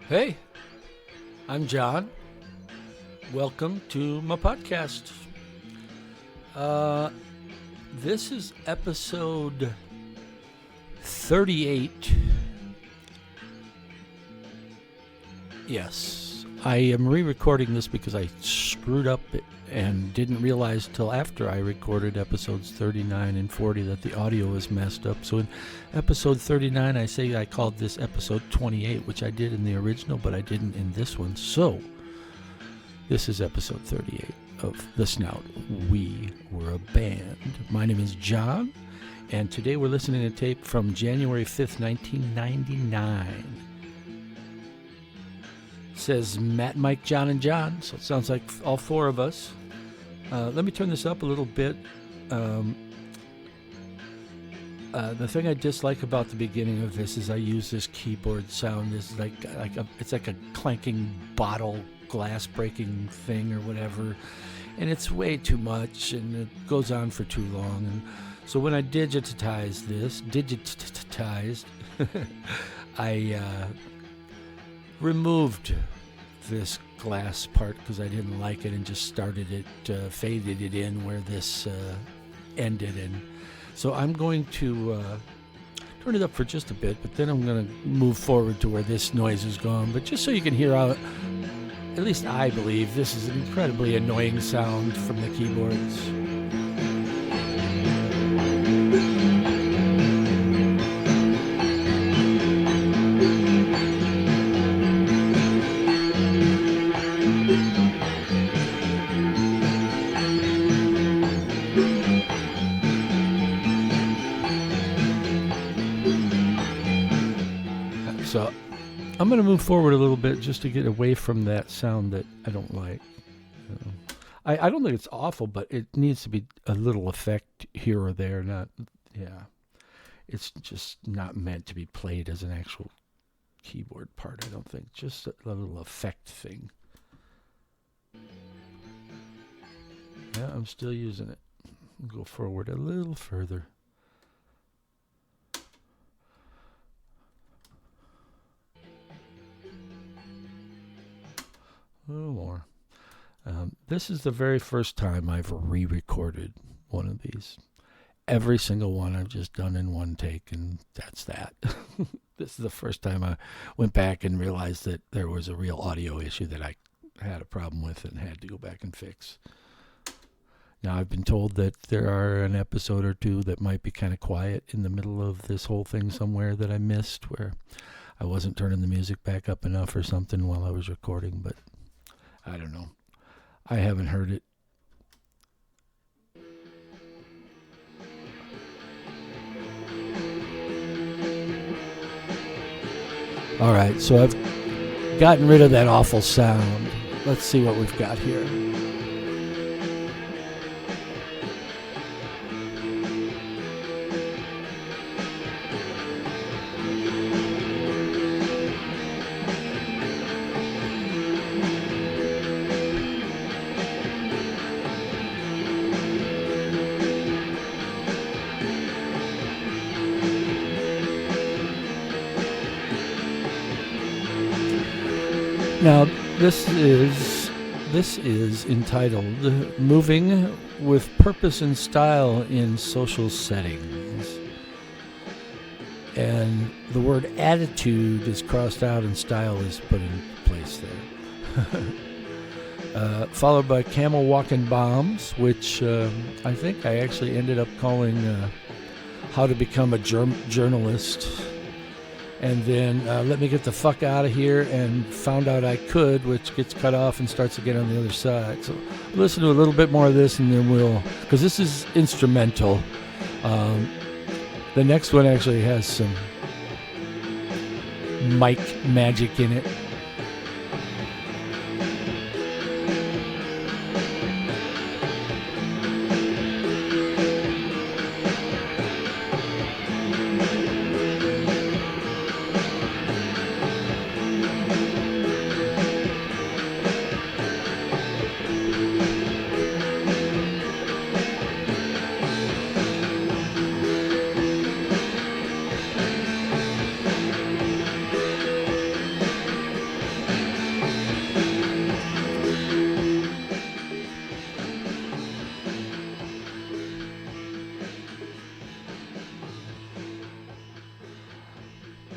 Hey, I'm John. Welcome to my podcast. This is episode 38. Yes, I am re-recording this because I screwed up and didn't realize till after I recorded episodes 39 and 40 that the audio was messed up. So in episode 39, I called this episode 28, which I did in the original, but I didn't in this one. So this is episode 38 of The Snout. We were a band. My name is John, and today we're listening to tape from January 5th, 1999. It says Matt, Mike, John, and John, so it sounds like all four of us. Let me turn this up a little bit. The thing I dislike about the beginning of this is I use this keyboard sound. It's like a clanking bottle, glass breaking thing or whatever, and it's way too much, and it goes on for too long. And so when I digitized, I removed this glass part because I didn't like it and just started it, faded it in where this ended. And so I'm going to turn it up for just a bit, but then I'm going to move forward to where this noise is gone. But just so you can hear how, at least I believe, this is an incredibly annoying sound from the keyboards. So I'm going to move forward a little bit just to get away from that sound that I don't like. I don't think it's awful, but it needs to be a little effect here or there. It's just not meant to be played as an actual keyboard part, I don't think. Just a little effect thing. Yeah, I'm still using it. I'll go forward a little further. A little more. This is the very first time I've re-recorded one of these. Every single one I've just done in one take, and that's that. This is the first time I went back and realized that there was a real audio issue that I had a problem with and had to go back and fix. Now, I've been told that there are an episode or two that might be kind of quiet in the middle of this whole thing somewhere that I missed, where I wasn't turning the music back up enough or something while I was recording, but I don't know. I haven't heard it. All right, so I've gotten rid of that awful sound. Let's see what we've got here. Now, this is entitled Moving with Purpose and Style in Social Settings. And the word attitude is crossed out and style is put in place there. Followed by Camel Walking Bombs, which I think I actually ended up calling How to Become a Journalist. And then Let Me Get the Fuck Out of Here and Found Out I Could, which gets cut off and starts again on the other side. So listen to a little bit more of this and then because this is instrumental. The next one actually has some mic magic in it.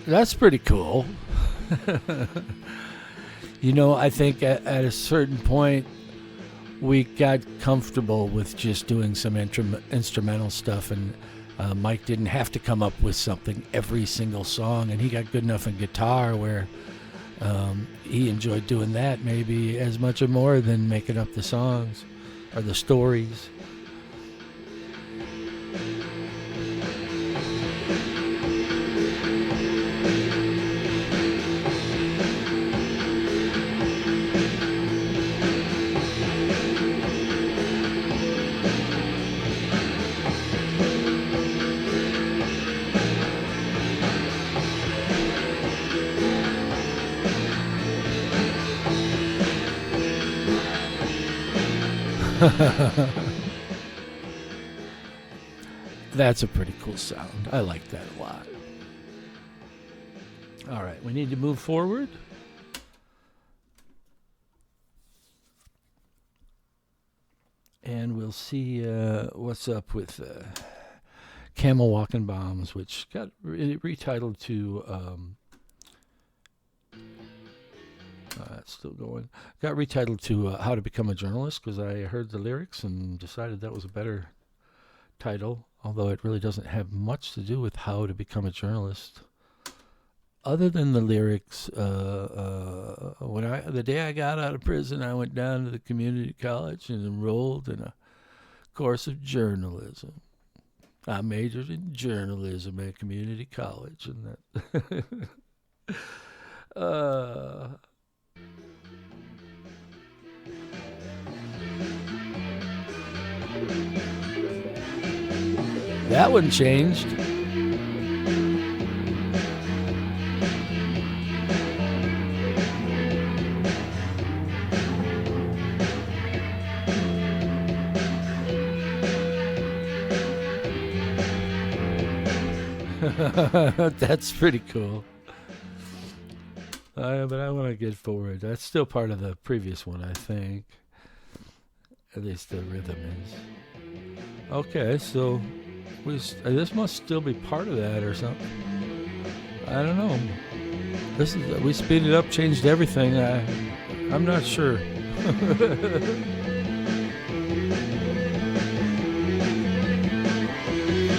That's pretty cool. I think at a certain point we got comfortable with just doing some instrumental stuff, and Mike didn't have to come up with something every single song, and he got good enough in guitar where he enjoyed doing that maybe as much or more than making up the songs or the stories. That's a pretty cool sound. I like that a lot. All right, we need to move forward. And we'll see what's up with Camel Walking Bombs, which got retitled to... it's still going. Got retitled to How to Become a Journalist because I heard the lyrics and decided that was a better title, although it really doesn't have much to do with how to become a journalist. Other than the lyrics, the day I got out of prison, I went down to the community college and enrolled in a course of journalism. I majored in journalism at community college, and that. That one changed. That's pretty cool. But I want to get forward. That's still part of the previous one, I think. At least the rhythm is. Okay, so this must still be part of that or something. I don't know. We speeded up, changed everything. I'm not sure.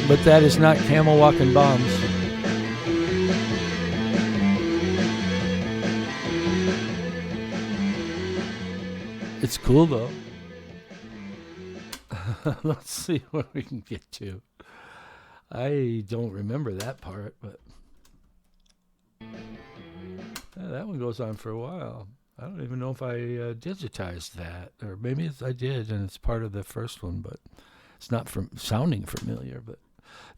But that is not Camel Walking Bombs. It's cool though. Let's see what we can get to. I don't remember that part, but that one goes on for a while. I don't even know if I digitized that, or maybe I did, and it's part of the first one, but it's not sounding familiar. But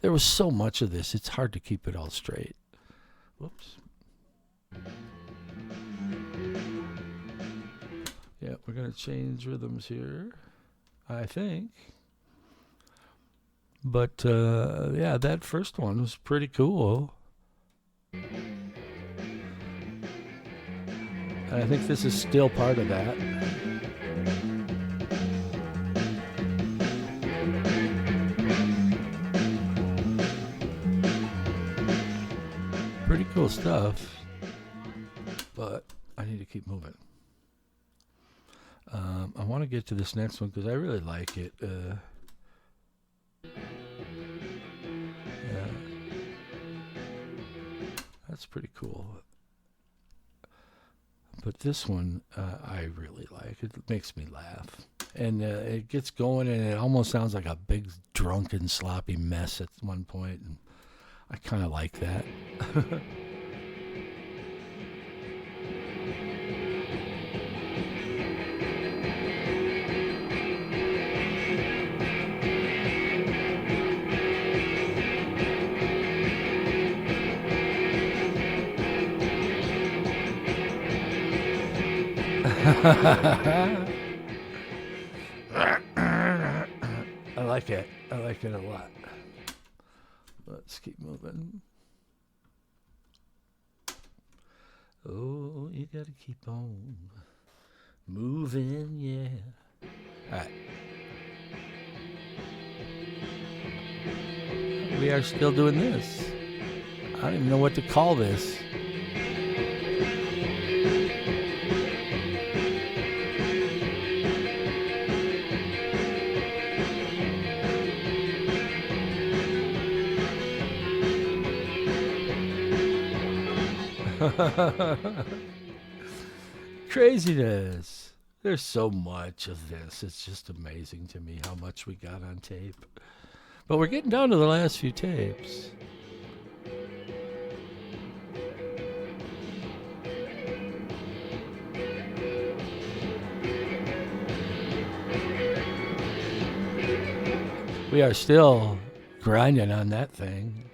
there was so much of this, it's hard to keep it all straight. Whoops. Yeah, we're going to change rhythms here, I think. But, yeah, that first one was pretty cool. And I think this is still part of that. Pretty cool stuff. But I need to keep moving. I want to get to this next one because I really like it. That's pretty cool. But this one I really like. It makes me laugh. And it gets going, and it almost sounds like a big, drunken, sloppy mess at one point. And I kind of like that. I like it. I like it a lot. Let's keep moving. Oh, you gotta keep on moving, yeah. Alright. We are still doing this. I don't even know what to call this. Craziness. There's so much of this. It's just amazing to me how much we got on tape. But we're getting down to the last few tapes. We are still grinding on that thing.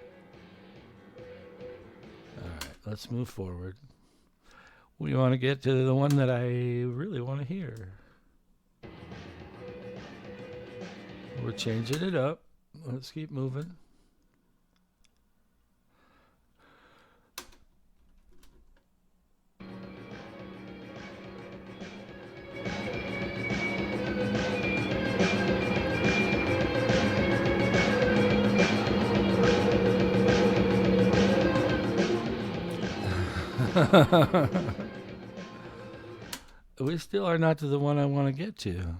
All right, let's move forward. We want to get to the one that I really want to hear. We're changing it up. Let's keep moving. We still are not to the one I want to get to.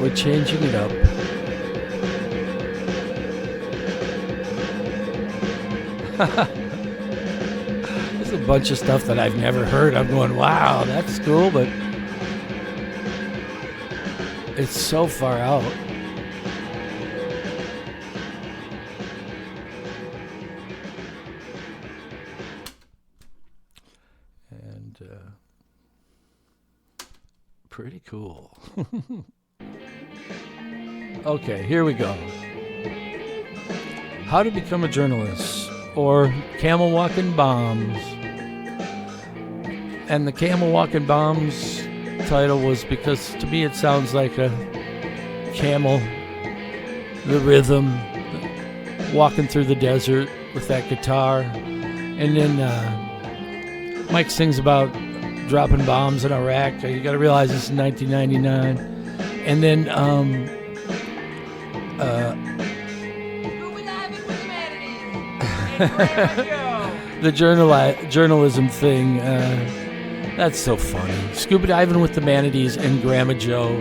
We're changing it up. There's a bunch of stuff that I've never heard. I'm going, wow, that's cool, but it's so far out. And pretty cool. Okay, here we go. How to Become a Journalist, or Camel Walking Bombs. And the Camel Walking Bombs title was because to me it sounds like a camel, the rhythm, walking through the desert with that guitar. And then Mike sings about dropping bombs in Iraq. You got to realize this is 1999. And then the journalism thing, that's so funny. Scuba diving with the manatees and Grandma Joe.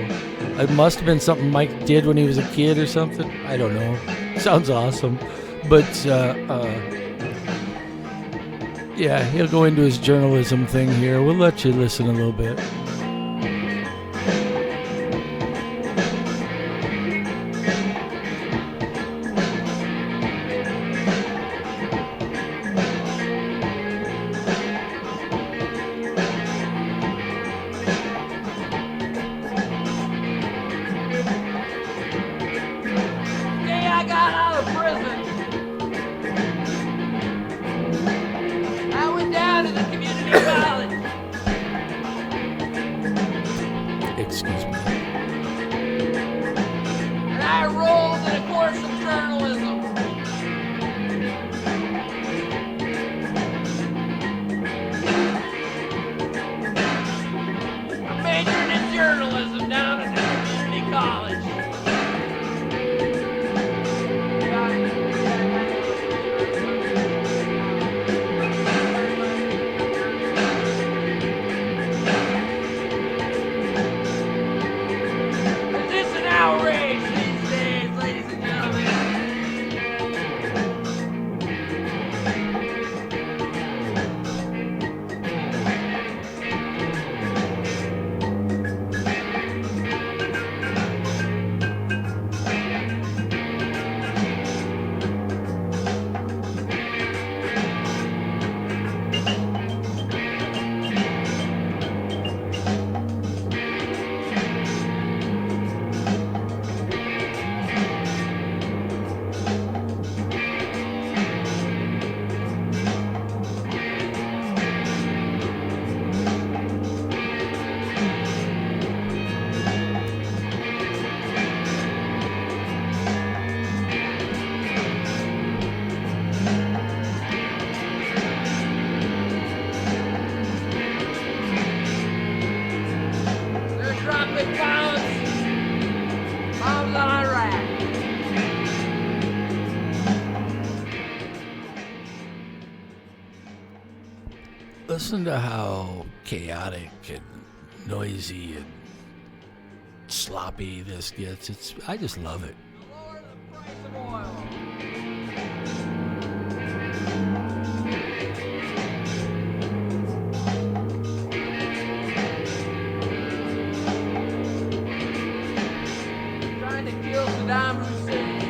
It must have been something Mike did when he was a kid or something. I don't know. Sounds awesome. But yeah, he'll go into his journalism thing here. We'll let you listen a little bit. Listen to how chaotic and noisy and sloppy this gets. I just love it. Lower the price of oil. Trying to kill Saddam Hussein.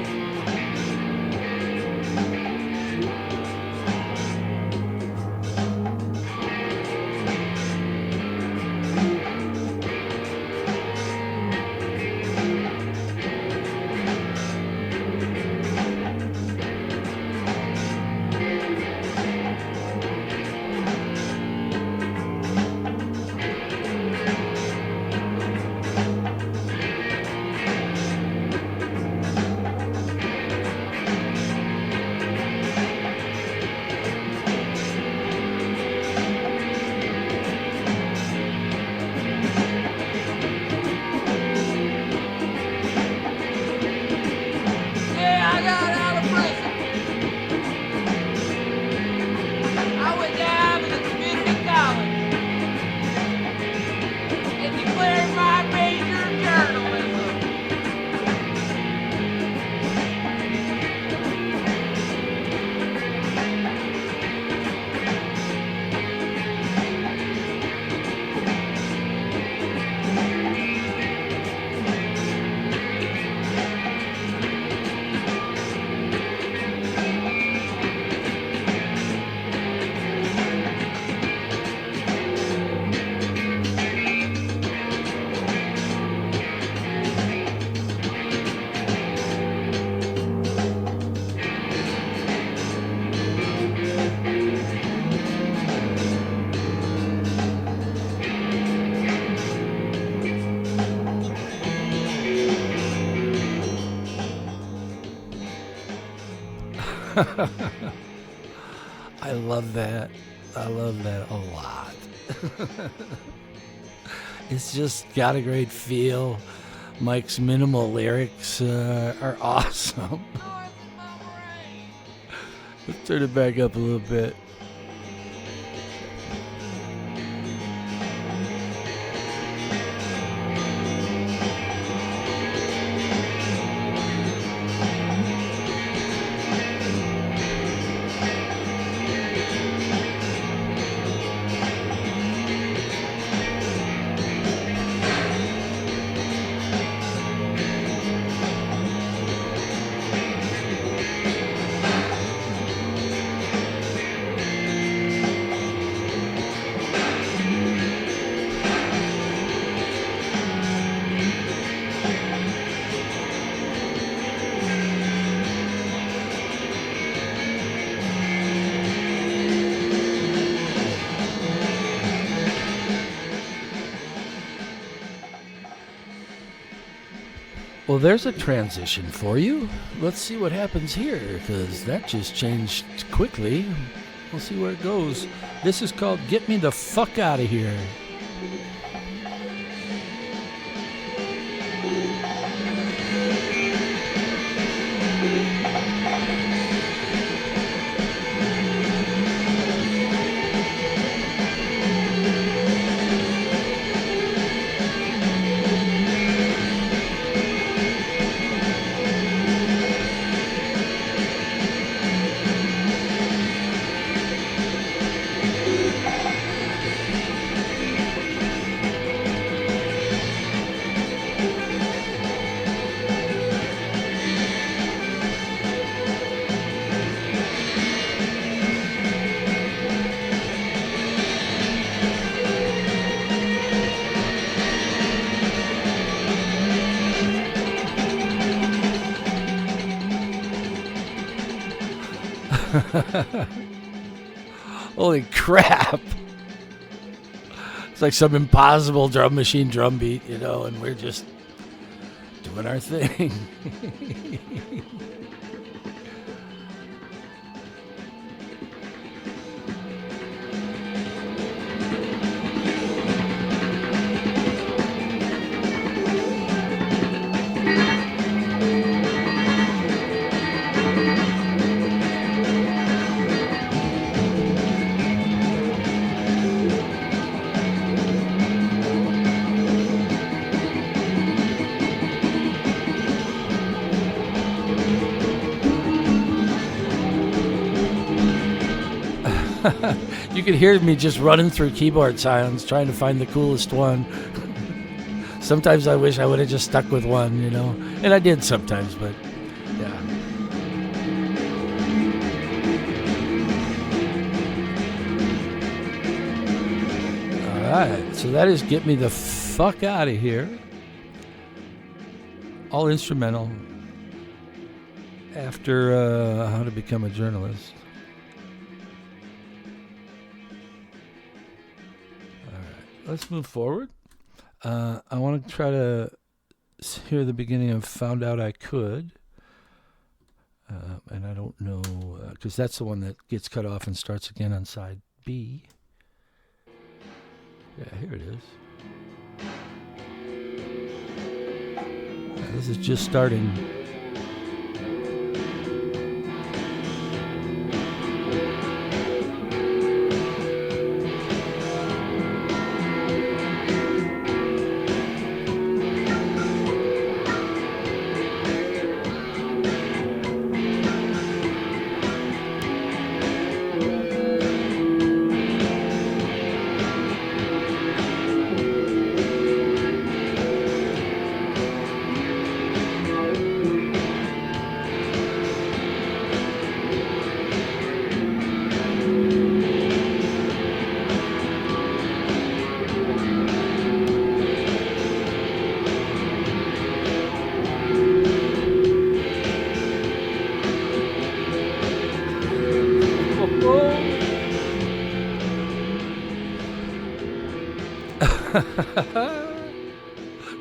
Yeah, I got out of prison. I went down to the community college and declared my major journalism. I love that. I love that a lot. It's just got a great feel. Mike's minimal lyrics are awesome. Let's turn it back up a little bit. Well, there's a transition for you. Let's see what happens here, because that just changed quickly. We'll see where it goes. This is called Get Me the Fuck Out of Here. Holy crap. It's like some impossible drum machine drum beat, you know, and we're just doing our thing. You could hear me just running through keyboard sounds trying to find the coolest one. Sometimes I wish I would have just stuck with one, you know. And I did sometimes, but yeah. All right, so that is Get Me the Fuck Out of Here. All instrumental. After How to Become a Journalist. All right, let's move forward. I want to try to hear the beginning of Found Out I Could. And I don't know, because that's the one that gets cut off and starts again on side B. Yeah, here it is. Yeah, this is just starting.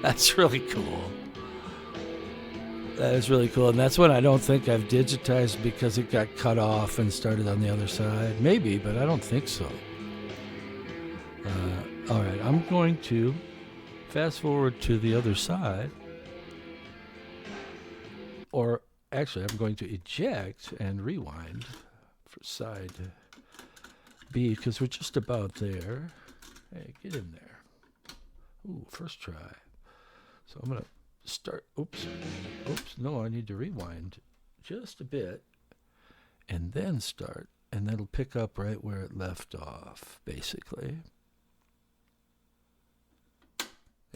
That's really cool. That is really cool. And that's one I don't think I've digitized because it got cut off and started on the other side. Maybe, but I don't think so. All right, I'm going to fast forward to the other side. Or actually, I'm going to eject and rewind for side B because we're just about there. Hey, get in there. Ooh, first try. So I'm going to start. Oops. No, I need to rewind just a bit and then start. And that'll pick up right where it left off, basically.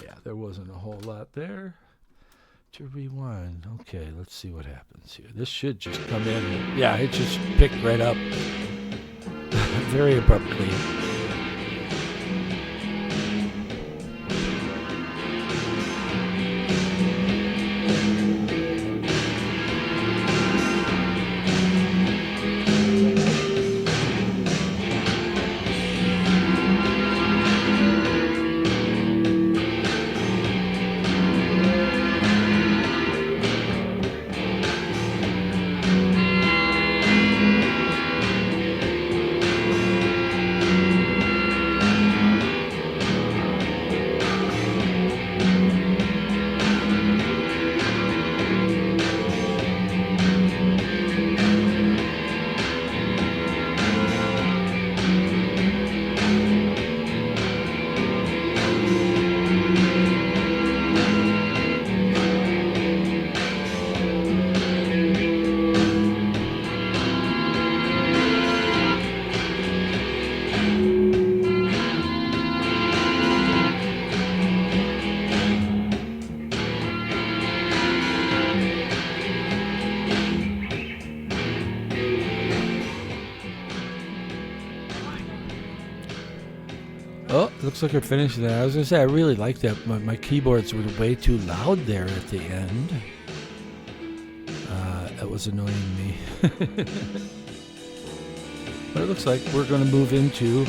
Yeah, there wasn't a whole lot there to rewind. Okay, let's see what happens here. This should just come in. Yeah, it just picked right up very abruptly. Oh, looks like we're finishing that. I was going to say, I really like that. My keyboards were way too loud there at the end. That was annoying me. But it looks like we're going to move into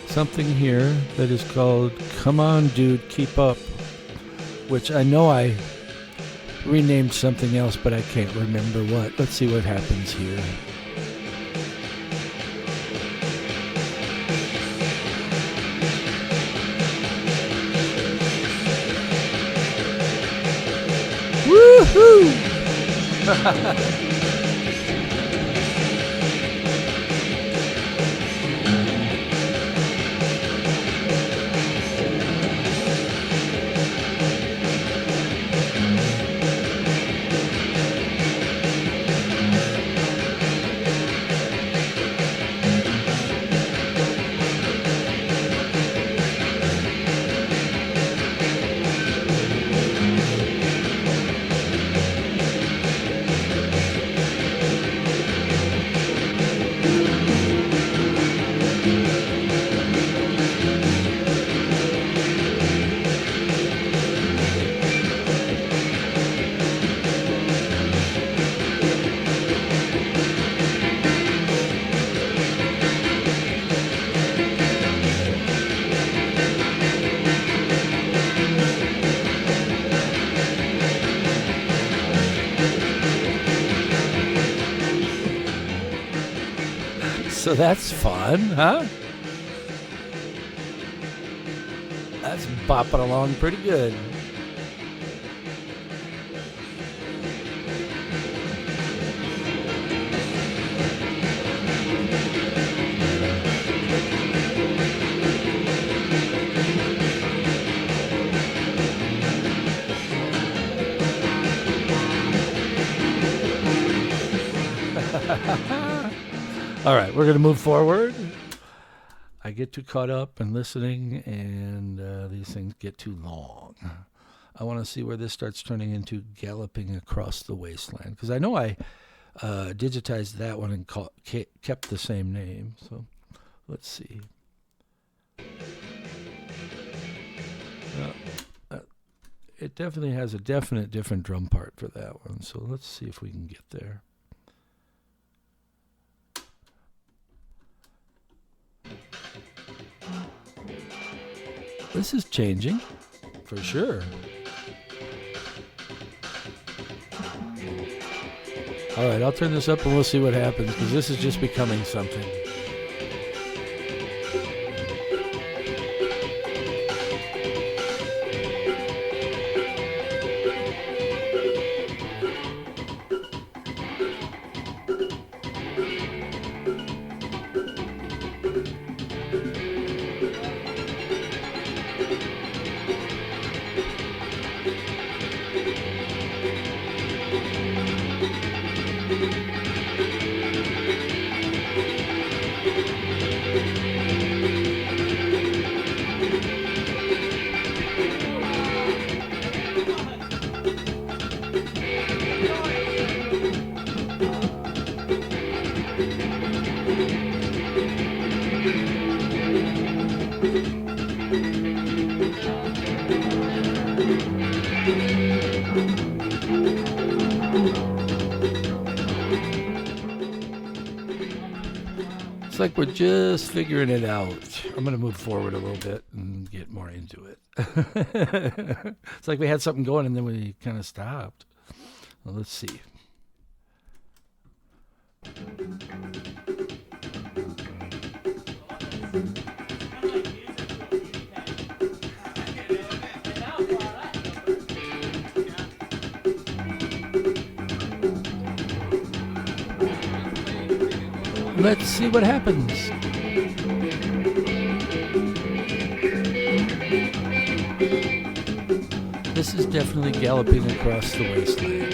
something here that is called Come On Dude, Keep Up, which I know I renamed something else, but I can't remember what. Let's see what happens here. Woohoo! So that's fun, huh? That's bopping along pretty good. All right, we're going to move forward. I get too caught up in listening, and these things get too long. I want to see where this starts turning into galloping across the wasteland, because I know I digitized that one and kept the same name. So let's see. It definitely has a different drum part for that one. So let's see if we can get there. This is changing, for sure. All right, I'll turn this up and we'll see what happens, because this is just becoming something. It's like we're just figuring it out. I'm going to move forward a little bit and get more into it. It's like we had something going and then we kind of stopped. Well, let's see. Let's see what happens. This is definitely galloping across the wasteland.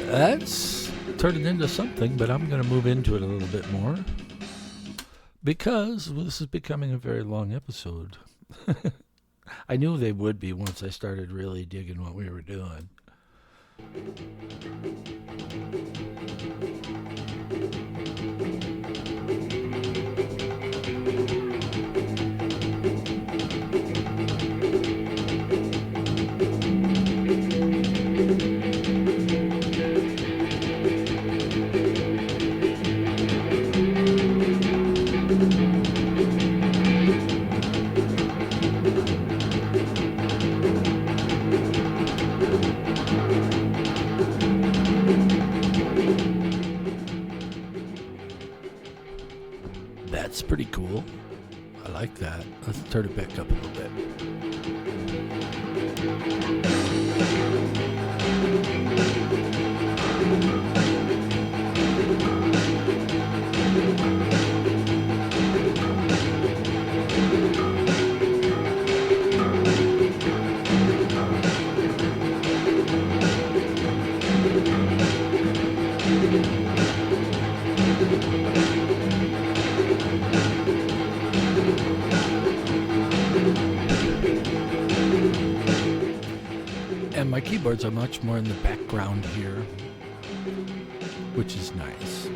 That's turning into something, but I'm going to move into it a little bit more because this is becoming a very long episode. I knew they would be once I started really digging what we were doing. That's pretty cool. I like that. Let's turn it back up a little bit. keyboards are much more in the background here, which is nice.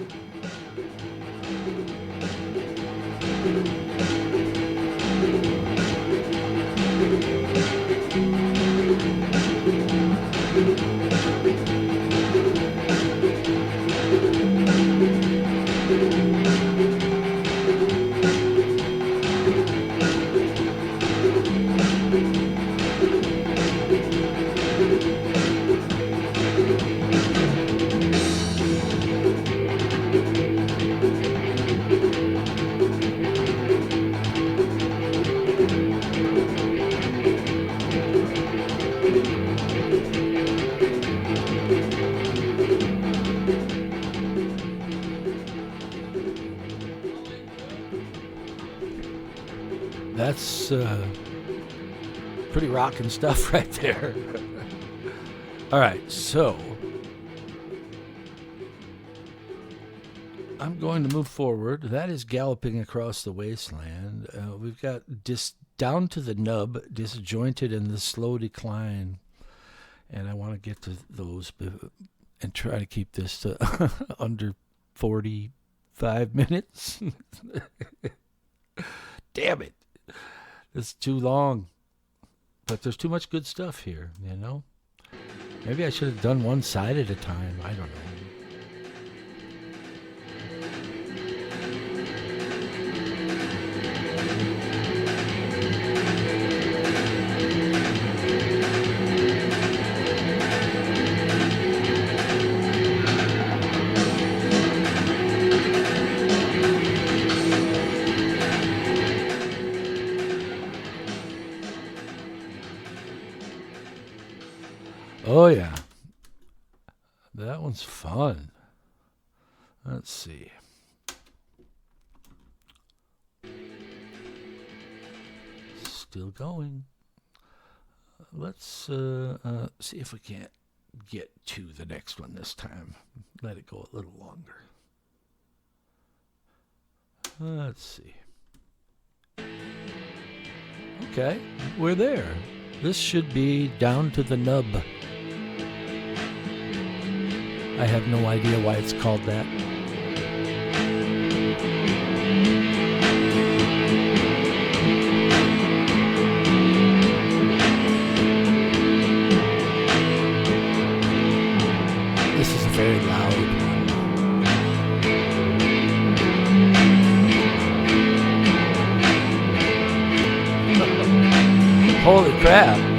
That's pretty rocking stuff right there. All right, so I'm going to move forward. That is Galloping Across the Wasteland. We've got Down to the Nub, Disjointed, and The Slow Decline. And I want to get to those and try to keep this to under 45 minutes. Damn it. It's too long. But there's too much good stuff here, you know? Maybe I should have done one side at a time. I don't know. Oh, yeah. That one's fun. Let's see. Still going. Let's see if we can't get to the next one this time. Let it go a little longer. Let's see. Okay, we're there. This should be Down to the Nub. I have no idea why it's called that. This is a very loud one. Holy crap.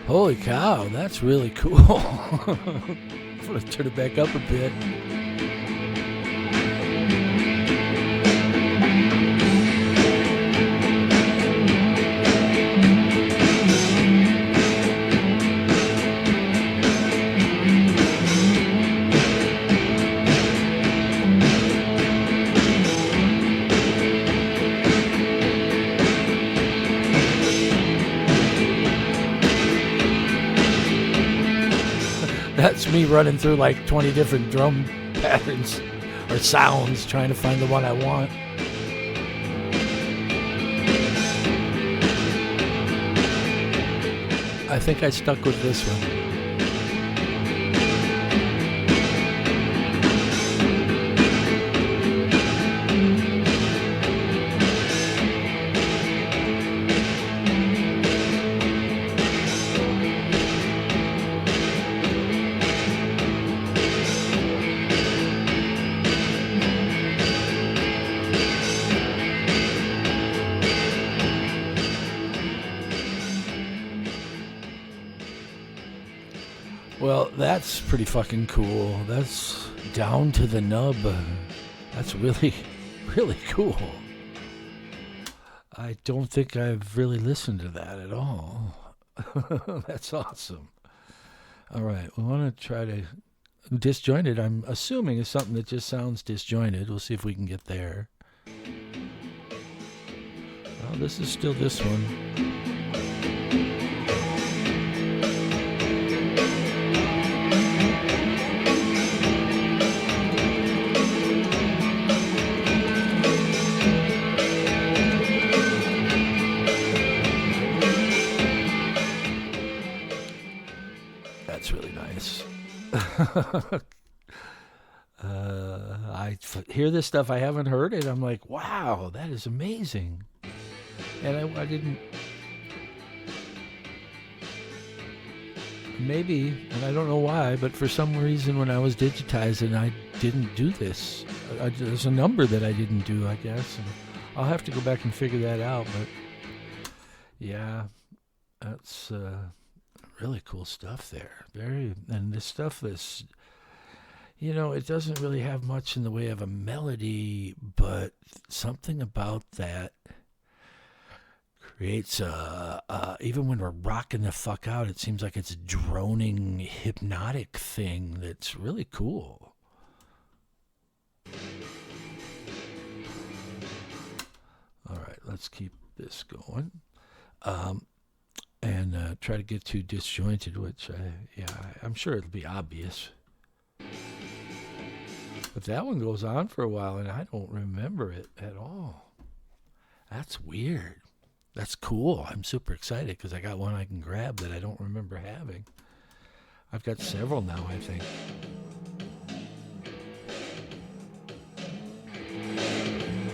Holy cow, that's really cool. I'm going to turn it back up a bit. That's me running through like 20 different drum patterns or sounds trying to find the one I want. I think I stuck with this one. Well, that's pretty fucking cool. That's down to the nub. That's really, really cool. I don't think I've really listened to that at all. That's awesome. All right, we want to try to disjointed. I'm assuming is something that just sounds disjointed. We'll see if we can get there. Oh, this is still this one. That's really nice. I hear this stuff. I haven't heard it. I'm like, wow, that is amazing. And I didn't. Maybe, and I don't know why, but for some reason when I was digitizing, I didn't do this. There's a number that I didn't do, I guess. And I'll have to go back and figure that out. But yeah, that's really cool stuff there. And this stuff is, you know, it doesn't really have much in the way of a melody, but something about that creates even when we're rocking the fuck out, it seems like it's a droning, hypnotic thing that's really cool. All right, let's keep this going. And try to get too disjointed, which, I'm sure it'll be obvious. But that one goes on for a while, and I don't remember it at all. That's weird. That's cool. I'm super excited because I got one I can grab that I don't remember having. I've got several now, I think.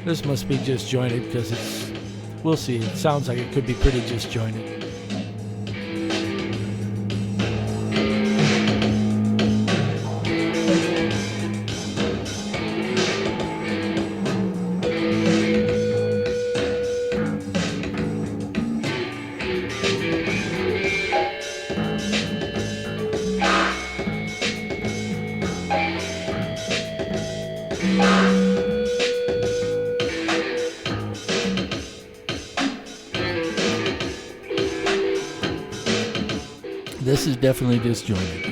This must be disjointed because it's... We'll see. It sounds like it could be pretty disjointed. This is definitely disjointed.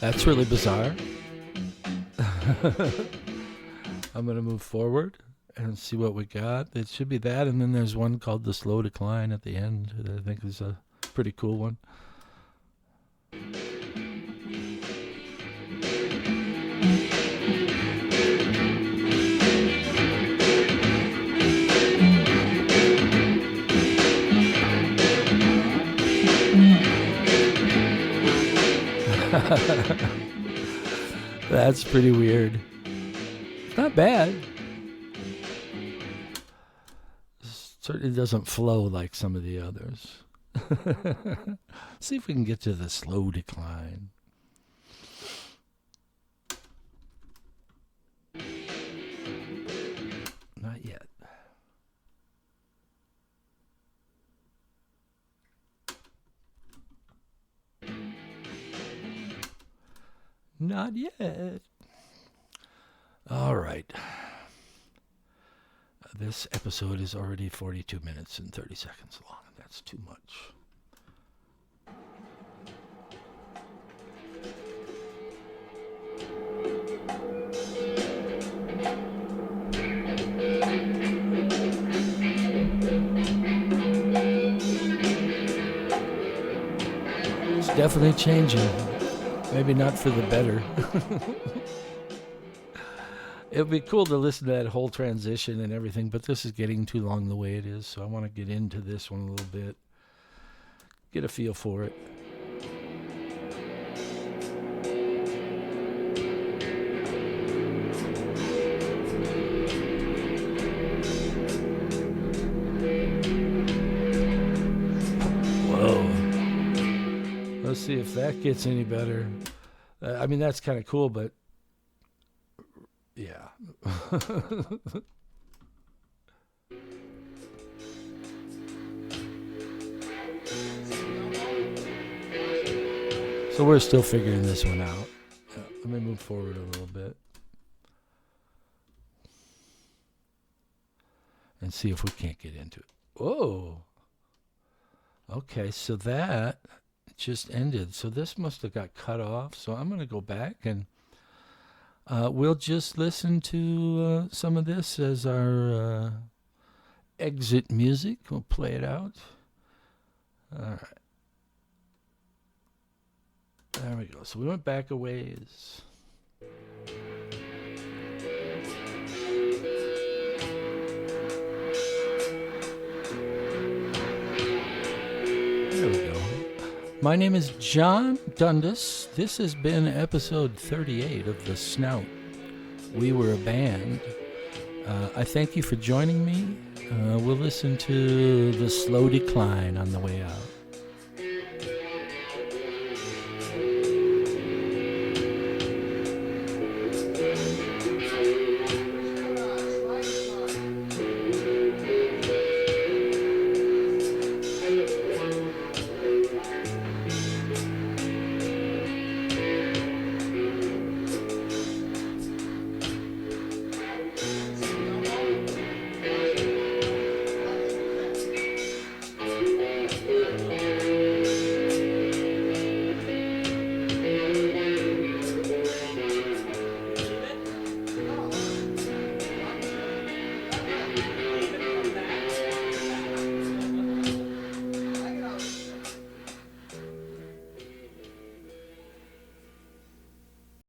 That's really bizarre. I'm going to move forward and see what we got. It should be that, and then there's one called The Slow Decline at the end that I think is a pretty cool one. That's pretty weird. Not bad. Certainly doesn't flow like some of the others. See if we can get to the slow decline. Not yet. Not yet. All right. This episode is already 42 minutes and 30 seconds long. That's too much. It's definitely changing. Maybe not for the better. It would be cool to listen to that whole transition and everything, but this is getting too long the way it is, so I want to get into this one a little bit. Get a feel for it. see if that gets any better. I mean, that's kind of cool, but yeah. So we're still figuring this one out. Let me move forward a little bit and see if we can't get into it. Oh, okay, so that just ended. So this must have got cut off. So I'm going to go back and we'll just listen to some of this as our exit music. We'll play it out. All right. There we go. So we went back a ways. There we go. My name is John Dundas. This has been episode 38 of The Snout. We were a band. I thank you for joining me. We'll listen to The Slow Decline on the way out.